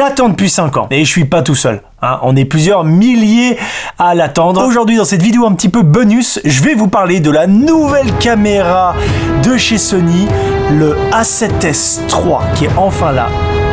l'attends depuis 5 ans. Et je suis pas tout seul. Hein, on est plusieurs milliers à l'attendre. Aujourd'hui, dans cette vidéo un petit peu bonus, je vais vous parler de la nouvelle caméra de chez Sony, le A7S III, qui est enfin là.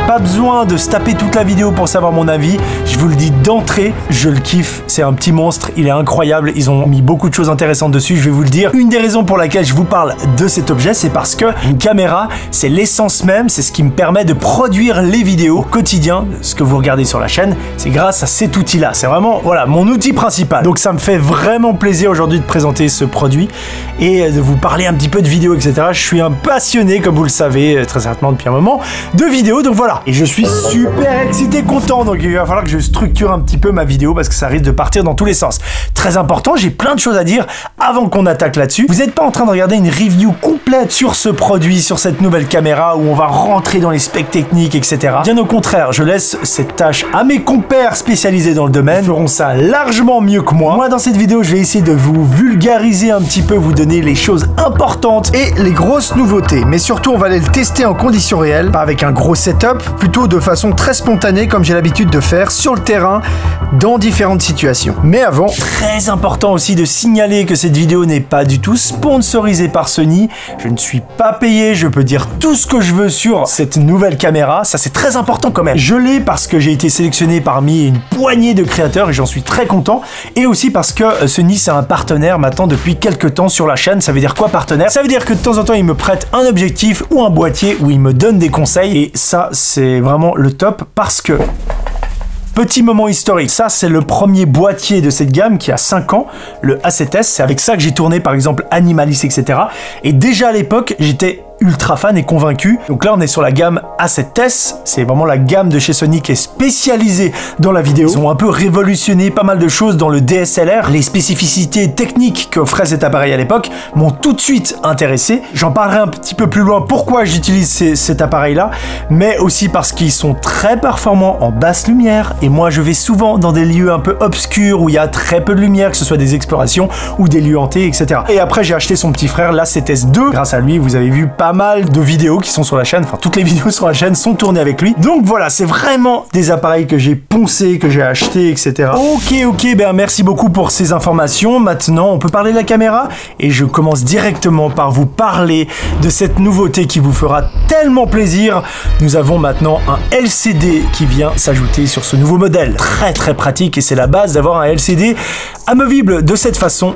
Pas besoin de se taper toute la vidéo pour savoir mon avis. Je vous le dis d'entrée, je le kiffe. C'est un petit monstre, il est incroyable. Ils ont mis beaucoup de choses intéressantes dessus, je vais vous le dire. Une des raisons pour laquelle je vous parle de cet objet, c'est parce que une caméra, c'est l'essence même, c'est ce qui me permet de produire les vidéos au quotidien. Ce que vous regardez sur la chaîne, c'est grâce à cet outil-là. C'est vraiment, voilà, mon outil principal. Donc ça me fait vraiment plaisir aujourd'hui de présenter ce produit et de vous parler un petit peu de vidéos, etc. Je suis un passionné, comme vous le savez, très certainement depuis un moment, de vidéos. Donc voilà. Et je suis super excité, content, donc il va falloir que je structure un petit peu ma vidéo parce que ça risque de partir dans tous les sens. Très important, j'ai plein de choses à dire avant qu'on attaque là-dessus. Vous n'êtes pas en train de regarder une review complète sur ce produit, sur cette nouvelle caméra où on va rentrer dans les specs techniques, etc. Bien au contraire, je laisse cette tâche à mes compères spécialisés dans le domaine. Ils feront ça largement mieux que moi. Moi, dans cette vidéo, je vais essayer de vous vulgariser un petit peu, vous donner les choses importantes et les grosses nouveautés. Mais surtout, on va aller le tester en conditions réelles, pas avec un gros setup, plutôt de façon très spontanée comme j'ai l'habitude de faire sur le terrain dans différentes situations. Mais avant, très important aussi de signaler que cette vidéo n'est pas du tout sponsorisée par Sony. Je ne suis pas payé, je peux dire tout ce que je veux sur cette nouvelle caméra. Ça, c'est très important quand même. Je l'ai parce que j'ai été sélectionné parmi une poignée de créateurs et j'en suis très content. Et aussi parce que Sony, c'est un partenaire maintenant depuis quelques temps sur la chaîne. Ça veut dire quoi, partenaire? Ça veut dire que de temps en temps, il me prête un objectif ou un boîtier où il me donne des conseils. Et ça, c'est vraiment le top parce que... Petit moment historique, ça c'est le premier boîtier de cette gamme qui a 5 ans, le A7S, c'est avec ça que j'ai tourné par exemple Animalis, etc. Et déjà à l'époque, j'étais ultra fan et convaincu. Donc là on est sur la gamme A7S, c'est vraiment la gamme de chez Sony qui est spécialisée dans la vidéo. Ils ont un peu révolutionné pas mal de choses dans le DSLR. Les spécificités techniques qu'offrait cet appareil à l'époque m'ont tout de suite intéressé. J'en parlerai un petit peu plus loin pourquoi j'utilise cet appareil là, mais aussi parce qu'ils sont très performants en basse lumière. Et moi je vais souvent dans des lieux un peu obscurs où il y a très peu de lumière, que ce soit des explorations ou des lieux hantés, etc. Et après j'ai acheté son petit frère, l'A7S II. Grâce à lui, vous avez vu pas mal de vidéos qui sont sur la chaîne, enfin toutes les vidéos sur la chaîne sont tournées avec lui. Donc voilà, c'est vraiment des appareils que j'ai poncés, que j'ai achetés, etc. Ok, ben merci beaucoup pour ces informations. Maintenant, on peut parler de la caméra et je commence directement par vous parler de cette nouveauté qui vous fera tellement plaisir. Nous avons maintenant un LCD qui vient s'ajouter sur ce nouveau modèle. Très pratique et c'est la base d'avoir un LCD amovible de cette façon.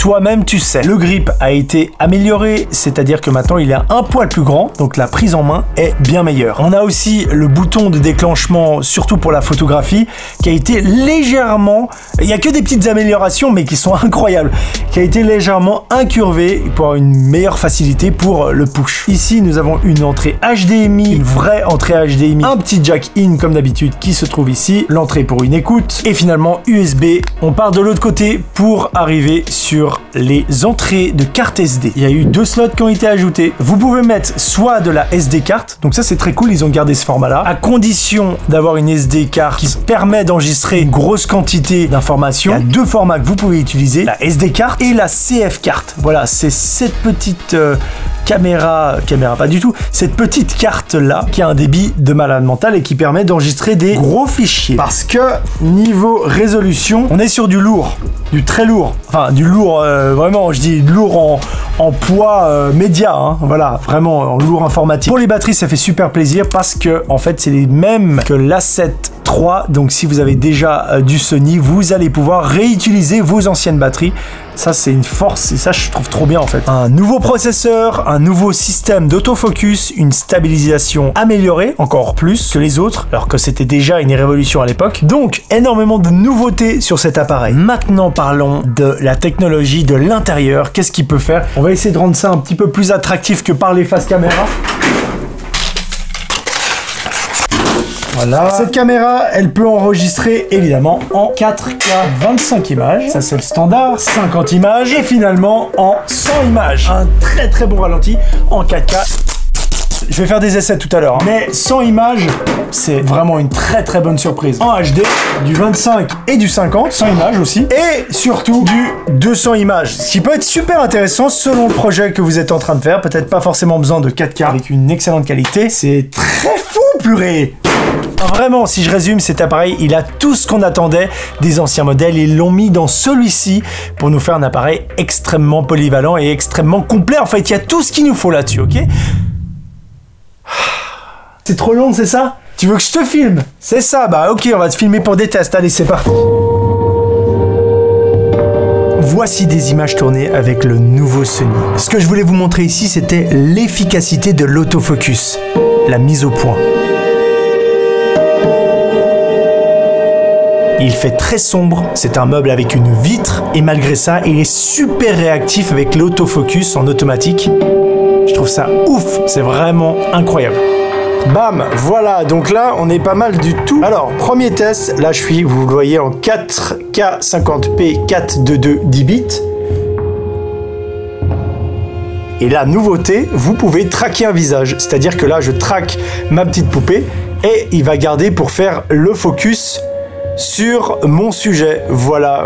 Toi-même, tu sais. Le grip a été amélioré, c'est-à-dire que maintenant il est un poil plus grand, donc la prise en main est bien meilleure. On a aussi le bouton de déclenchement, surtout pour la photographie, qui a été légèrement... Il n'y a que des petites améliorations, mais qui sont incroyables. Qui a été légèrement incurvé pour avoir une meilleure facilité pour le push. Ici, nous avons une entrée HDMI, une vraie entrée HDMI, un petit jack in comme d'habitude qui se trouve ici, l'entrée pour une écoute, et finalement USB. On part de l'autre côté pour arriver sur les entrées de carte SD. Il y a eu 2 slots qui ont été ajoutés. Vous pouvez mettre soit de la SD carte, donc ça c'est très cool, ils ont gardé ce format là, à condition d'avoir une SD carte qui permet d'enregistrer une grosse quantité d'informations. Il y a 2 formats que vous pouvez utiliser, la SD carte et la CF carte. Voilà, c'est cette petite caméra pas du tout, cette petite carte là qui a un débit de malade mental et qui permet d'enregistrer des gros fichiers. Parce que niveau résolution, on est sur du lourd, du très lourd, enfin du lourd vraiment, je dis lourd en poids média, hein, voilà, vraiment en lourd informatique. Pour les batteries, ça fait super plaisir parce que en fait c'est les mêmes que l'A7 III, donc si vous avez déjà du Sony, vous allez pouvoir réutiliser vos anciennes batteries. Ça c'est une force et ça je trouve trop bien en fait. Un nouveau processeur, un nouveau système d'autofocus, une stabilisation améliorée encore plus que les autres, alors que c'était déjà une révolution à l'époque. Donc énormément de nouveautés sur cet appareil. Maintenant parlons de la technologie de l'intérieur. Qu'est-ce qu'il peut faire? On va essayer de rendre ça un petit peu plus attractif que par les faces caméra. Voilà. Cette caméra, elle peut enregistrer évidemment en 4K 25 images. Ça c'est le standard, 50 images et finalement en 100 images. Un très bon ralenti en 4K. Je vais faire des essais tout à l'heure, hein. Mais 100 images, c'est vraiment une très bonne surprise. En HD, du 25 et du 50, 100 images aussi, et surtout du 200 images. Ce qui peut être super intéressant selon le projet que vous êtes en train de faire. Peut-être pas forcément besoin de 4K avec une excellente qualité. C'est très fou, purée! Vraiment, si je résume, cet appareil, il a tout ce qu'on attendait des anciens modèles. Ils l'ont mis dans celui-ci pour nous faire un appareil extrêmement polyvalent et extrêmement complet. En fait, il y a tout ce qu'il nous faut là-dessus, ok? C'est trop long, c'est ça? Tu veux que je te filme? C'est ça, bah ok, on va te filmer pour des tests. Allez, c'est parti. Voici des images tournées avec le nouveau Sony. Ce que je voulais vous montrer ici, c'était l'efficacité de l'autofocus, la mise au point. Il fait très sombre, c'est un meuble avec une vitre, et malgré ça, il est super réactif avec l'autofocus en automatique. Je trouve ça ouf, c'est vraiment incroyable. Bam, voilà, donc là, on est pas mal du tout. Alors, premier test, là je suis, vous le voyez, en 4K 50p 422 10 bits. Et la nouveauté, vous pouvez traquer un visage. C'est-à-dire que là, je traque ma petite poupée et il va garder pour faire le focus sur mon sujet. Voilà,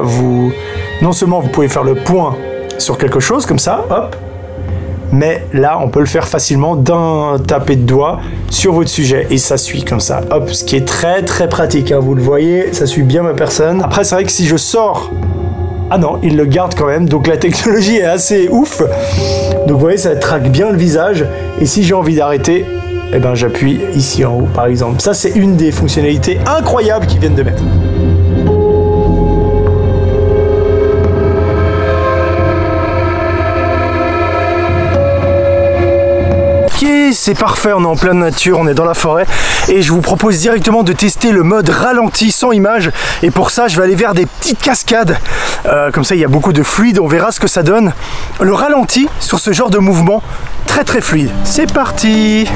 non seulement vous pouvez faire le point sur quelque chose comme ça, hop, mais là on peut le faire facilement d'un tapé de doigt sur votre sujet et ça suit comme ça, hop, ce qui est très très pratique, hein, vous le voyez, ça suit bien ma personne. Après c'est vrai que si je sors, ah non, il le garde quand même, donc la technologie est assez ouf. Donc vous voyez, ça traque bien le visage et si j'ai envie d'arrêter, eh ben j'appuie ici en haut par exemple. Ça c'est une des fonctionnalités incroyables qu'ils viennent de mettre. C'est parfait, on est en pleine nature, on est dans la forêt et je vous propose directement de tester le mode ralenti sans image et pour ça je vais aller vers des petites cascades, comme ça il y a beaucoup de fluide, on verra ce que ça donne. Le ralenti sur ce genre de mouvement très très fluide. C'est parti!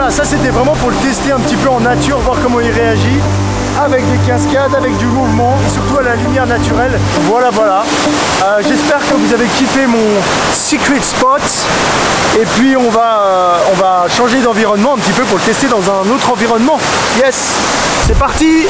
Ça c'était vraiment pour le tester un petit peu en nature, voir comment il réagit avec des cascades, avec du mouvement et surtout à la lumière naturelle. Voilà, voilà. J'espère que vous avez kiffé mon secret spot et puis on va changer d'environnement un petit peu pour le tester dans un autre environnement. Yes, c'est parti.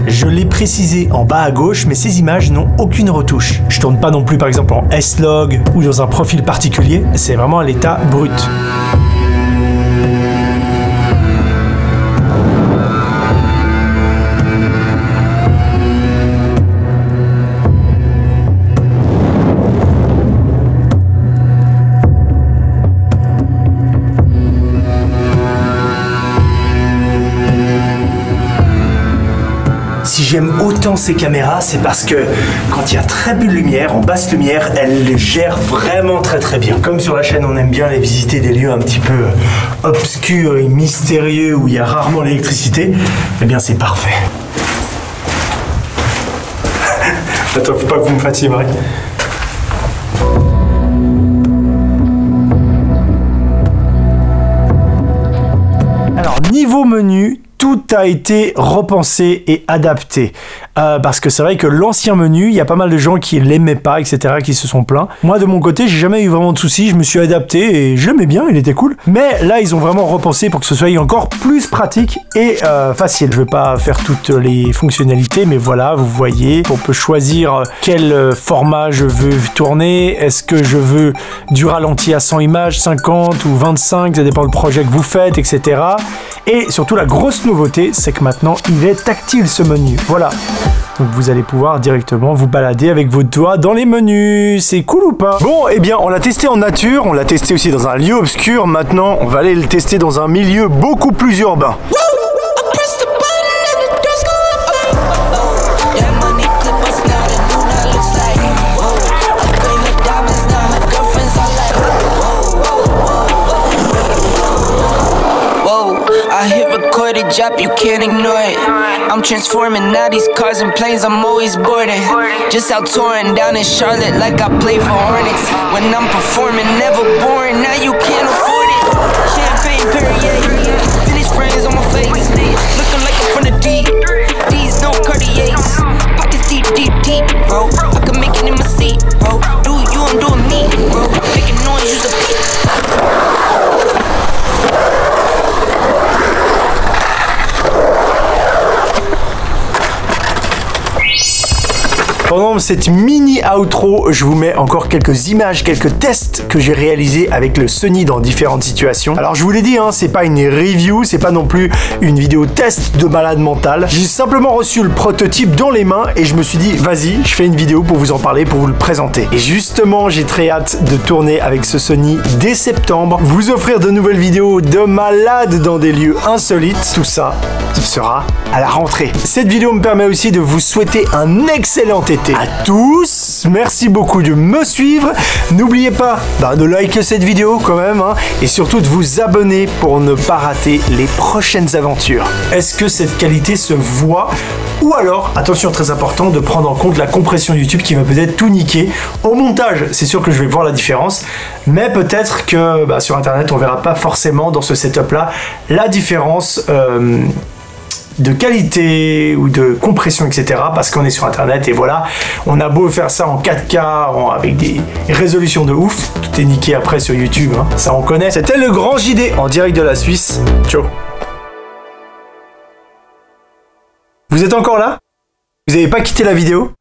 Je l'ai précisé en bas à gauche, mais ces images n'ont aucune retouche. Je tourne pas non plus par exemple en S-Log ou dans un profil particulier, c'est vraiment à l'état brut. Si j'aime autant ces caméras, c'est parce que quand il y a très peu de lumière, en basse lumière, elles les gèrent vraiment très très bien. Comme sur la chaîne, on aime bien aller visiter des lieux un petit peu obscurs et mystérieux où il y a rarement l'électricité, eh bien c'est parfait. Attends, faut pas que vous me fassiez marrer. Alors, niveau menu, tout a été repensé et adapté. Parce que c'est vrai que l'ancien menu, il y a pas mal de gens qui l'aimaient pas, etc., qui se sont plaints. Moi, de mon côté, j'ai jamais eu vraiment de soucis, je me suis adapté et je l'aimais bien, il était cool. Mais là, ils ont vraiment repensé pour que ce soit encore plus pratique et facile. Je vais pas faire toutes les fonctionnalités, mais voilà, vous voyez, on peut choisir quel format je veux tourner. Est-ce que je veux du ralenti à 100 images, 50 ou 25, ça dépend du projet que vous faites, etc. Et surtout, la grosse nouveauté, c'est que maintenant, il est tactile ce menu. Voilà. Donc vous allez pouvoir directement vous balader avec vos doigts dans les menus. C'est cool ou pas? Bon, eh bien, on l'a testé en nature, on l'a testé aussi dans un lieu obscur. Maintenant, on va aller le tester dans un milieu beaucoup plus urbain. I hit record a drop, you can't ignore it. I'm transforming now these cars and planes, I'm always boarding. Just out touring down in Charlotte like I play for Hornets. When I'm performing, never boring, now you can't afford it. Champagne Perrier, finish frames on my face. Looking like I'm from the deep, these no Cartiers. Pockets deep, deep, deep, bro. I can make it in my seat, bro. Do you, I'm doing me, bro. Making noise, use a beat. Pendant cette mini outro, je vous mets encore quelques images, quelques tests que j'ai réalisés avec le Sony dans différentes situations. Alors je vous l'ai dit, hein, c'est pas une review, c'est pas non plus une vidéo test de malade mental. J'ai simplement reçu le prototype dans les mains et je me suis dit, vas-y, je fais une vidéo pour vous en parler, pour vous le présenter. Et justement, j'ai très hâte de tourner avec ce Sony dès septembre, vous offrir de nouvelles vidéos de malade dans des lieux insolites. Tout ça, ce sera à la rentrée. Cette vidéo me permet aussi de vous souhaiter un excellent été à tous. Merci beaucoup de me suivre. N'oubliez pas de liker cette vidéo quand même, hein, et surtout de vous abonner pour ne pas rater les prochaines aventures. Est-ce que cette qualité se voit? Ou alors, attention très important, de prendre en compte la compression YouTube qui va peut-être tout niquer. Au montage, c'est sûr que je vais voir la différence, mais peut-être que sur internet on verra pas forcément dans ce setup là la différence de qualité ou de compression, etc. parce qu'on est sur internet et voilà, on a beau faire ça en 4K avec des résolutions de ouf, tout est niqué après sur YouTube, hein. Ça on connaît. C'était le grand JD en direct de la Suisse. Ciao. Vous êtes encore là? Vous n'avez pas quitté la vidéo?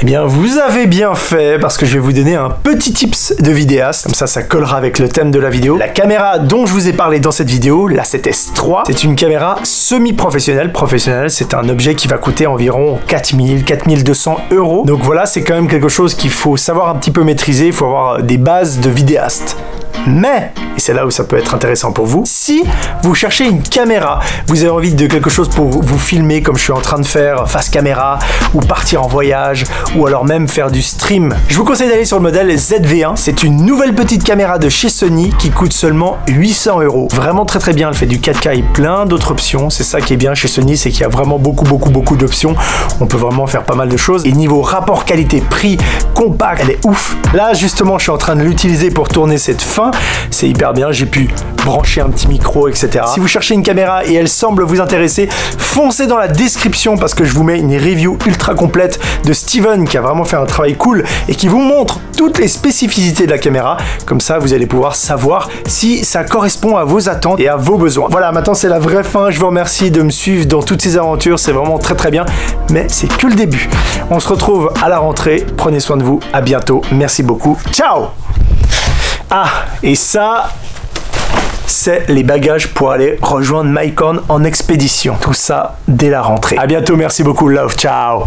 Eh bien, vous avez bien fait, parce que je vais vous donner un petit tips de vidéaste. Comme ça collera avec le thème de la vidéo. La caméra dont je vous ai parlé dans cette vidéo, la 7S3, c'est une caméra semi-professionnelle. Professionnelle, c'est un objet qui va coûter environ 4000, 4200 €. Donc voilà, c'est quand même quelque chose qu'il faut savoir un petit peu maîtriser. Il faut avoir des bases de vidéaste. Mais, et c'est là où ça peut être intéressant pour vous, si vous cherchez une caméra, vous avez envie de quelque chose pour vous filmer comme je suis en train de faire face caméra, ou partir en voyage, ou alors même faire du stream, je vous conseille d'aller sur le modèle ZV1. C'est une nouvelle petite caméra de chez Sony qui coûte seulement 800 €. Vraiment très très bien, elle fait du 4K et plein d'autres options. C'est ça qui est bien chez Sony, c'est qu'il y a vraiment beaucoup d'options. On peut vraiment faire pas mal de choses. Et niveau rapport qualité-prix, compact, elle est ouf. Là justement, je suis en train de l'utiliser pour tourner cette fin. C'est hyper bien, j'ai pu brancher un petit micro, etc. Si vous cherchez une caméra et elle semble vous intéresser, foncez dans la description parce que je vous mets une review ultra complète de Steven qui a vraiment fait un travail cool et qui vous montre toutes les spécificités de la caméra. Comme ça, vous allez pouvoir savoir si ça correspond à vos attentes et à vos besoins. Voilà, maintenant c'est la vraie fin. Je vous remercie de me suivre dans toutes ces aventures. C'est vraiment très très bien, mais c'est que le début. On se retrouve à la rentrée. Prenez soin de vous. À bientôt. Merci beaucoup. Ciao! Ah, et ça, c'est les bagages pour aller rejoindre Mycorn en expédition. Tout ça dès la rentrée. À bientôt, merci beaucoup, love, ciao!